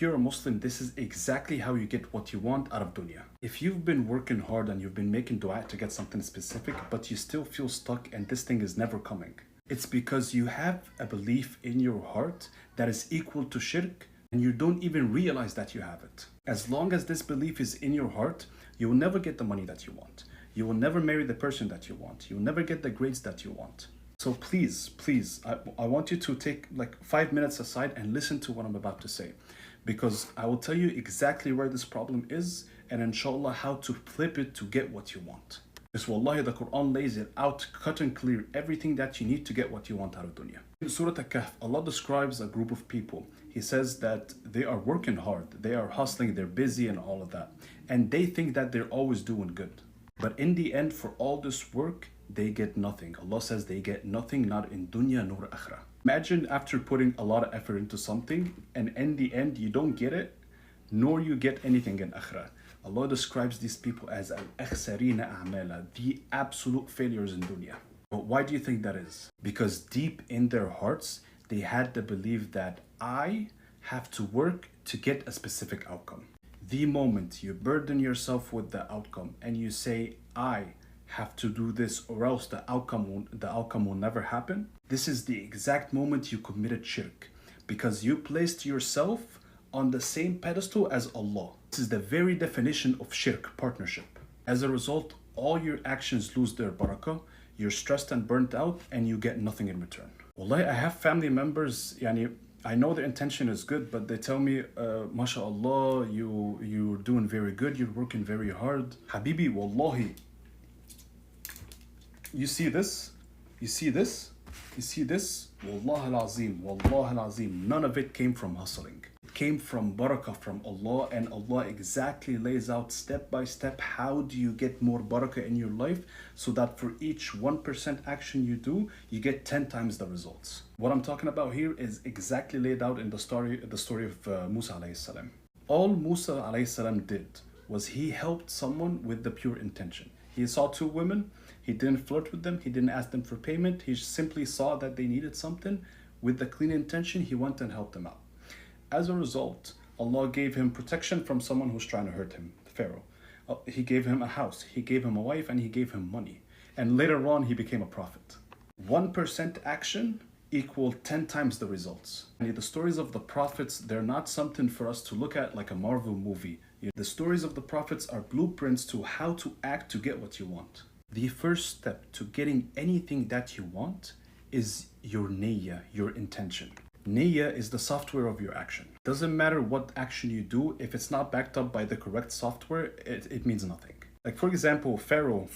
If you're a Muslim, this is exactly how you get what you want out of dunya. If you've been working hard and you've been making dua to get something specific, but you still feel stuck and this thing is never coming, it's because you have a belief in your heart that is equal to shirk and you don't even realize that you have it. As long as this belief is in your heart, you will never get the money that you want. You will never marry the person that you want. You will never get the grades that you want. So please, I want you to take like 5 minutes aside and listen to what I'm about to say, because I will tell you exactly where this problem is and inshallah how to flip it to get what you want. Because wallahi, the Quran lays it out cut and clear, everything that you need to get what you want out of dunya. In Surah Al-Kahf, Allah describes a group of people. He says that they are working hard, they are hustling, they're busy and all of that. And they think that they're always doing good. But in the end, for all this work, they get nothing. Allah says they get nothing, not in dunya nor akhirah. Imagine after putting a lot of effort into something and in the end you don't get it, nor you get anything in akhirah. Allah describes these people as al-akhsarina a'mala, the absolute failures in dunya. But why do you think that is? Because deep in their hearts, they had the belief that I have to work to get a specific outcome. The moment you burden yourself with the outcome and you say, I have to do this or else the outcome will never happen, this is the exact moment you committed shirk, because you placed yourself on the same pedestal as Allah. This is the very definition of shirk, partnership. As a result, all your actions lose their barakah, you're stressed and burnt out, and you get nothing in return. Wallahi, I have family members, I know their intention is good, but they tell me, MashaAllah, you're doing very good, you're working very hard. Habibi, wallahi, you see this? You see this? You see this? Wallah al-azim, none of it came from hustling. It came from barakah from Allah, and Allah exactly lays out step by step how do you get more barakah in your life, so that for each 1% action you do, you get 10 times the results. What I'm talking about here is exactly laid out in the story of Musa alayhi salam. All Musa alayhi salam did was he helped someone with the pure intention. He saw two women, he didn't flirt with them, he didn't ask them for payment, he simply saw that they needed something. With the clean intention, he went and helped them out. As a result, Allah gave him protection from someone who's trying to hurt him, Pharaoh. He gave him a house, he gave him a wife, and he gave him money. And later on, he became a prophet. 1% action equal 10 times the results. And the stories of the prophets, they're not something for us to look at like a Marvel movie. The stories of the prophets are blueprints to how to act to get what you want. The first step to getting anything that you want is your niyyah, your intention. Niyyah is the software of your action. Doesn't matter what action you do, if it's not backed up by the correct software, it means nothing. Like for example, Pharaoh,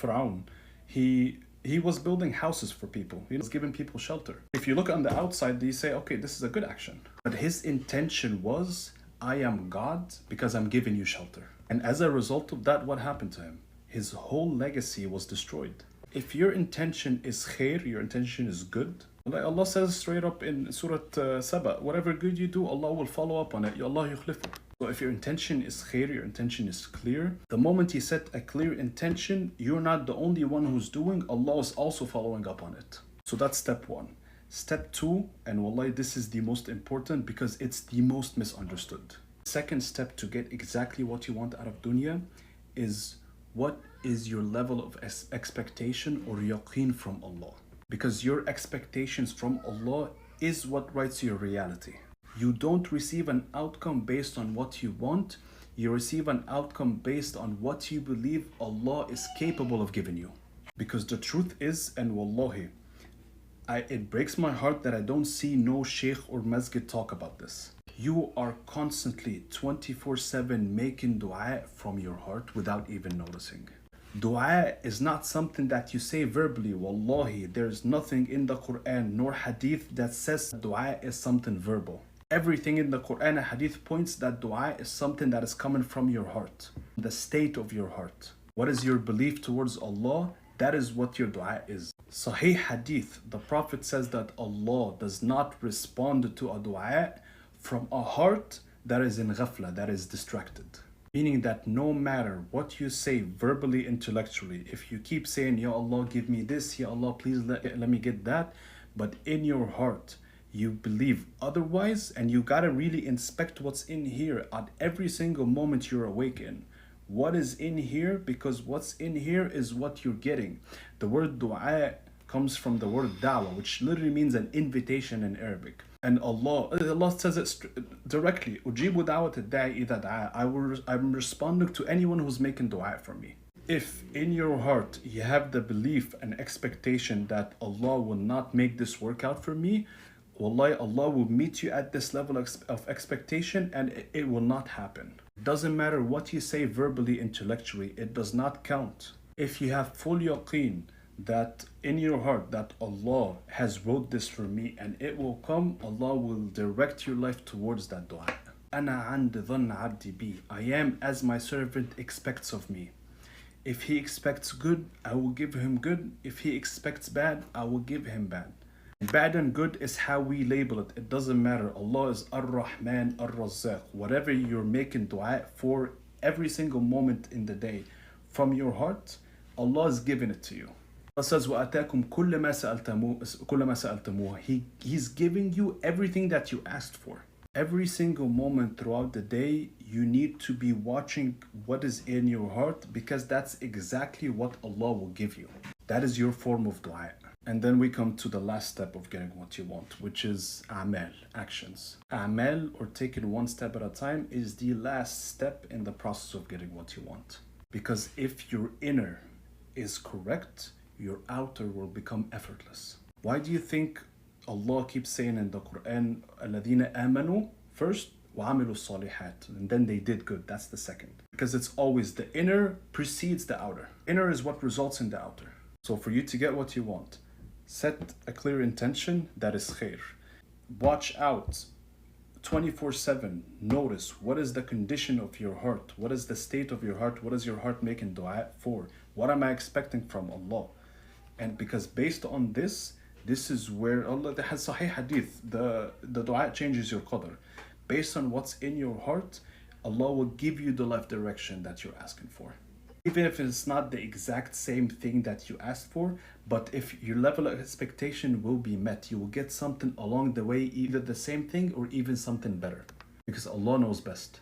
he was building houses for people. He was giving people shelter. If you look on the outside, you say, okay, this is a good action. But his intention was, I am God because I'm giving you shelter. And as a result of that, what happened to him? His whole legacy was destroyed. If your intention is khair, your intention is good, like Allah says straight up in Surah Saba, whatever good you do, Allah will follow up on it. Ya Allah yukhlifu. So if your intention is khair, your intention is clear, the moment you set a clear intention, you're not the only one who's doing, Allah is also following up on it. So that's step one. Step two, and wallahi, this is the most important because it's the most misunderstood. Second step to get exactly what you want out of dunya is, what is your level of expectation or yaqeen from Allah? Because your expectations from Allah is what writes your reality. You don't receive an outcome based on what you want, you receive an outcome based on what you believe Allah is capable of giving you. Because the truth is, and wallahi, it breaks my heart that I don't see no sheikh or masjid talk about this. You are constantly 24/7 making dua from your heart without even noticing. Dua is not something that you say verbally. Wallahi, there's nothing in the Quran nor hadith that says dua is something verbal. Everything in the Quran and hadith points that dua is something that is coming from your heart, the state of your heart. What is your belief towards Allah? That is what your dua is. Sahih hadith, the Prophet says that Allah does not respond to a dua from a heart that is in ghafla, that is distracted. Meaning that no matter what you say verbally, intellectually, if you keep saying, Ya Allah, give me this, Ya Allah, please let me get that, but in your heart, you believe otherwise, and you gotta really inspect what's in here at every single moment you're awake in. What is in here? Because what's in here is what you're getting. The word dua comes from the word da'wah, which literally means an invitation in Arabic. And Allah says it directly. "Ujibu da'wat ad-da'i idha da'a." I'm responding to anyone who's making dua for me. If in your heart you have the belief and expectation that Allah will not make this work out for me, wallahi, Allah will meet you at this level of expectation, and it will not happen. It doesn't matter what you say verbally, intellectually, it does not count. If you have full yaqeen that in your heart that Allah has wrote this for me and it will come, Allah will direct your life towards that dua. أَنَا عَنْدِ ظَنَّ عَبْدِي بِي. I am as my servant expects of me. If he expects good, I will give him good. If he expects bad, I will give him bad. Bad and good is how we label it. It doesn't matter. Allah is Ar-Rahman, Ar-Razzaq. Whatever you're making dua for every single moment in the day from your heart, Allah is giving it to you. Allah says, وَأَتَاكُمْ كُلَّ مَا سَأَلْتَمُوهُ. He's giving you everything that you asked for. Every single moment throughout the day, you need to be watching what is in your heart, because that's exactly what Allah will give you. That is your form of dua. And then we come to the last step of getting what you want, which is a'mal, actions. A'mal, or taking one step at a time, is the last step in the process of getting what you want. Because if your inner is correct, your outer will become effortless. Why do you think Allah keeps saying in the Quran, الَّذِينَ آمَنُوا first, وَعَمِلُوا الصَّالِحَاتِ, and then they did good. That's the second. Because it's always the inner precedes the outer. Inner is what results in the outer. So for you to get what you want, set a clear intention that is khair. Watch out 24/7. Notice what is the condition of your heart. What is the state of your heart? What is your heart making dua for? What am I expecting from Allah? And because based on this is where Allah has Sahih Hadith. The dua changes your qadr. Based on what's in your heart, Allah will give you the life direction that you're asking for. Even if it's not the exact same thing that you asked for, but if your level of expectation will be met, you will get something along the way, either the same thing or even something better. Because Allah knows best.